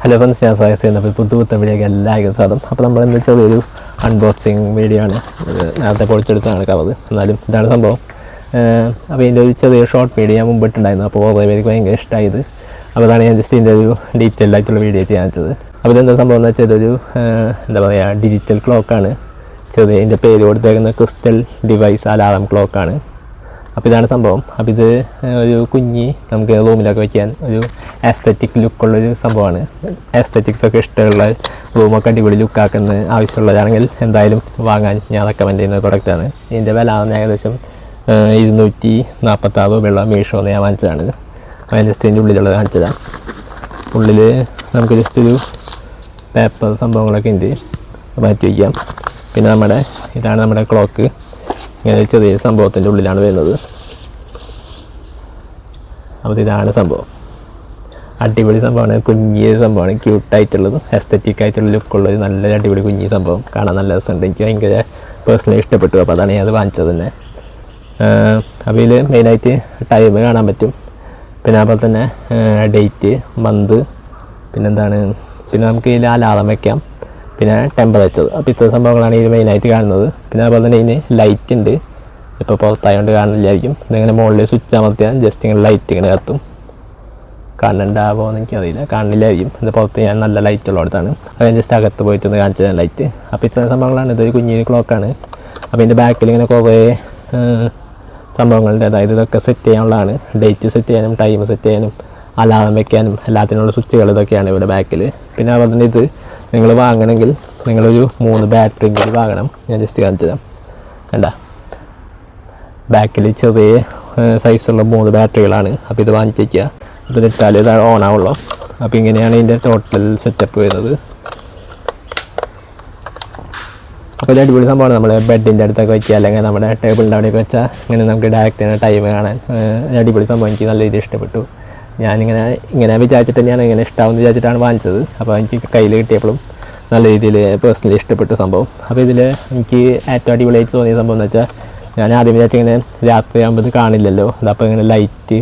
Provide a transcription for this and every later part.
Hello friends, ഞാൻ suggest ചെയ്യുന്നത് പുതുത്ത വീഡിയോക്ക് എല്ലാവർക്കും സ്വാഗതം. അപ്പോൾ നമ്മളെന്ന് വെച്ചാൽ ഒരു അൺബോക്സിങ് വീഡിയോ ആണ്. നേരത്തെ പൊളിച്ചെടുത്താണ് കവർ, എന്നാലും ഇതാണ് സംഭവം. അപ്പോൾ ഇതിൻ്റെ ഒരു ചെറിയ ഷോർട്ട് വീഡിയോ ഞാൻ മുമ്പിട്ടുണ്ടായിരുന്നു. അപ്പോൾ കുറേ പേർക്ക് ഭയങ്കര ഇഷ്ടമായത്. അപ്പോൾ അതാണ് ഞാൻ ജസ്റ്റ് ഇതിൻ്റെ ഒരു ഡീറ്റെയിൽ ആയിട്ടുള്ള വീഡിയോ ചെയ്യാൻ വെച്ചത്. അപ്പോൾ ഇതെന്താ സംഭവം എന്ന് വെച്ചാൽ ഇതൊരു എന്താ പറയുക, ഡിജിറ്റൽ ക്ലോക്കാണ്. ചെറിയ ഇതിൻ്റെ പേര് കൊടുത്തേക്കുന്ന ക്രിസ്റ്റൽ ഡിവൈസ് അലാറം ക്ലോക്കാണ്. അപ്പോൾ ഇതാണ് സംഭവം. അപ്പോൾ ഇത് ഒരു കുഞ്ഞി നമുക്ക് റൂമിലൊക്കെ വയ്ക്കാൻ ഒരു ആസ്തറ്റിക് ലുക്കുള്ളൊരു സംഭവമാണ്. ആസ്തറ്റിക്സൊക്കെ ഇഷ്ടമുള്ള, റൂമൊക്കെ അടിപൊളി ലുക്കാക്കുന്ന ആവശ്യമുള്ളതാണെങ്കിൽ എന്തായാലും വാങ്ങാൻ ഞാൻ റെക്കമെൻഡ് ചെയ്യുന്ന പ്രൊഡക്റ്റാണ്. ഇതിൻ്റെ വില ഏകദേശം 246 രൂപയുള്ള മീഷോന്ന് ഞാൻ വാങ്ങിച്ചതാണ്. ഞാൻ ജസ്റ്റ് ഇതിൻ്റെ ഉള്ളിലുള്ളത് കാണിച്ചതാണ്. ഉള്ളിൽ നമുക്ക് ജസ്റ്റ് ഒരു പേപ്പർ സംഭവങ്ങളൊക്കെ ഉണ്ട്, മാറ്റി വയ്ക്കാം. പിന്നെ ഇതാണ് നമ്മുടെ ക്ലോക്ക്. ഇങ്ങനെ ചെറിയ സംഭവത്തിൻ്റെ ഉള്ളിലാണ് വരുന്നത്. അപ്പോൾ ഇതാണ് സംഭവം. അടിപൊളി സംഭവമാണ്, കുഞ്ഞിയ സംഭവമാണ്, ക്യൂട്ടായിട്ടുള്ളത്, എസ്തറ്റിക് ആയിട്ടുള്ള ലുക്കുള്ളത്, നല്ല അടിപൊളി കുഞ്ഞി സംഭവം. കാണാൻ നല്ല രസമുണ്ട്, എനിക്ക് ഭയങ്കര പേഴ്സണലി ഇഷ്ടപ്പെട്ടു. അപ്പോൾ അതാണ് ഞാൻ അത് വാങ്ങിച്ചത് തന്നെ. അപ്പോൾ ഇതിൽ മെയിനായിട്ട് ടൈം കാണാൻ പറ്റും, പിന്നെ അതുപോലെ തന്നെ ഡേറ്റ്, മന്ത്, പിന്നെന്താണ്, പിന്നെ നമുക്ക് ഇതിൽ അലാറം വയ്ക്കാം, പിന്നെ ടെമ്പറേച്ചർ. അപ്പോൾ ഇത്ര സംഭവങ്ങളാണ് ഇത് മെയിനായിട്ട് കാണുന്നത്. പിന്നെ അതുപോലെ തന്നെ ഇതിന് ലൈറ്റ് ഉണ്ട്. ഇപ്പോൾ പുറത്തായതുകൊണ്ട് കാണില്ലായിരിക്കും. ഇതിങ്ങനെ മുകളിൽ സ്വിച്ച് അമർത്തിയാൽ ജസ്റ്റ് ഇങ്ങനെ ലൈറ്റ് ഇങ്ങനെ കത്തും. കാണണ്ടാവോ എന്ന് എനിക്കറിയില്ല, കാണില്ലായിരിക്കും. ഇത് പുറത്ത് ഞാൻ നല്ല ലൈറ്റ് ഉള്ളിടത്താണ്. അത് ഞാൻ ജസ്റ്റ് അകത്ത് പോയിട്ടൊന്ന് കാണിച്ചത് ലൈറ്റ്. അപ്പോൾ ഇത്ര സംഭവങ്ങളാണ്. ഇതൊരു കുഞ്ഞൊരു ക്ലോക്കാണ്. അപ്പോൾ ഇതിൻ്റെ ബാക്കിൽ ഇങ്ങനെ കുറേ സംഭവങ്ങളുണ്ട്. അതായത് ഇതൊക്കെ സെറ്റ് ചെയ്യാനുള്ളതാണ്. ഡേറ്റ് സെറ്റ് ചെയ്യാനും ടൈം സെറ്റ് ചെയ്യാനും അലാറം വയ്ക്കാനും എല്ലാത്തിനുള്ള സ്വിച്ചുകൾ ഇതൊക്കെയാണ് ഇവിടെ ബാക്കിൽ. പിന്നെ അതുപോലെ തന്നെ ഇത് നിങ്ങൾ വാങ്ങണമെങ്കിൽ നിങ്ങളൊരു 3 ബാറ്ററി കൂടി വാങ്ങണം. ഞാൻ ജസ്റ്റ് കാണിച്ചു തരാം. വേണ്ട, ബാക്കിൽ ചെറിയ സൈസുള്ള 3 ബാറ്ററികളാണ്. അപ്പോൾ ഇത് വാങ്ങിച്ചേക്കുക. അപ്പോൾ ഇതിട്ടാൽ ഇത് ഓൺ ആവുള്ളൂ. അപ്പോൾ ഇങ്ങനെയാണ് ഇതിൻ്റെ ടോട്ടൽ സെറ്റപ്പ് വരുന്നത്. അപ്പോൾ ഇത് അടിപൊളി സംഭവമാണ്. നമ്മൾ ബെഡിൻ്റെ അടുത്തൊക്കെ വയ്ക്കുക, അല്ലെങ്കിൽ നമ്മുടെ ടേബിളിൻ്റെ അവിടെയൊക്കെ വെച്ചാൽ ഇങ്ങനെ നമുക്ക് ഡയറക്റ്റ് ടൈം കാണാൻ അടിപൊളി സംഭവം. എനിക്ക് നല്ല രീതിയിൽ ഇഷ്ടപ്പെട്ടു. ഞാനിങ്ങനെ വിചാരിച്ചിട്ട് ഞാൻ ഇങ്ങനെ ഇഷ്ടമാവുമെന്ന് വിചാരിച്ചിട്ടാണ് വാങ്ങിച്ചത്. അപ്പോൾ എനിക്ക് കയ്യിൽ കിട്ടിയപ്പോഴും നല്ല രീതിയിൽ പേഴ്സണലി ഇഷ്ടപ്പെട്ട സംഭവം. അപ്പോൾ ഇതിൽ എനിക്ക് ഏറ്റവും അടിപൊളിയായിട്ട് തോന്നിയ സംഭവം എന്ന് വെച്ചാൽ, ഞാൻ ആദ്യം വിചാരിച്ചിങ്ങനെ രാത്രിയാകുമ്പോൾ ഇത് കാണില്ലല്ലോ, അതപ്പോൾ ഇങ്ങനെ ലൈറ്റ്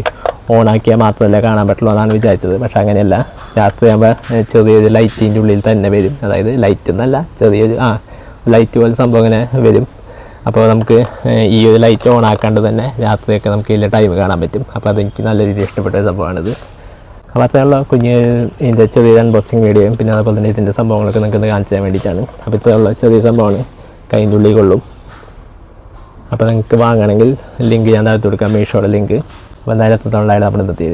ഓണാക്കിയാൽ മാത്രമല്ല കാണാൻ പറ്റുള്ളൂ എന്നാണ് വിചാരിച്ചത്. പക്ഷേ അങ്ങനെയല്ല, രാത്രിയാകുമ്പോൾ ചെറിയൊരു ലൈറ്റിൻ്റെ ഉള്ളിൽ തന്നെ വരും. അതായത് ലൈറ്റ് എന്നല്ല, ചെറിയൊരു ലൈറ്റ് പോലെ സംഭവം ഇങ്ങനെ വരും. അപ്പോൾ നമുക്ക് ഈ ഒരു ലൈറ്റ് ഓൺ ആക്കാണ്ട് തന്നെ രാത്രിയൊക്കെ നമുക്ക് ഇതിൻ്റെ ടൈം കാണാൻ പറ്റും. അപ്പോൾ അതെനിക്ക് നല്ല രീതിയിൽ ഇഷ്ടപ്പെട്ട സംഭവമാണിത്. അപ്പോൾ അത്രയുള്ള കുഞ്ഞ് ഇതിൻ്റെ ചെറിയ അൺബോക്സിങ് വീഡിയോയും പിന്നെ അതുപോലെ തന്നെ ഇതിൻ്റെ സംഭവങ്ങളൊക്കെ നിങ്ങൾക്ക് കാണിച്ചു തരാൻ വേണ്ടിയിട്ടാണ്. അപ്പോൾ ഇത്രയുള്ള ചെറിയ സംഭവമാണ്, കൈൻ്റെ ഉള്ളിൽ കൊള്ളും. അപ്പോൾ നിങ്ങൾക്ക് വാങ്ങണമെങ്കിൽ ലിങ്ക് ഞാൻ താഴ്ത്തി കൊടുക്കാം, മീഷോയുടെ ലിങ്ക്. അപ്പോൾ എന്തായാലും 3 നമ്മുടെ ഇന്നത്തെ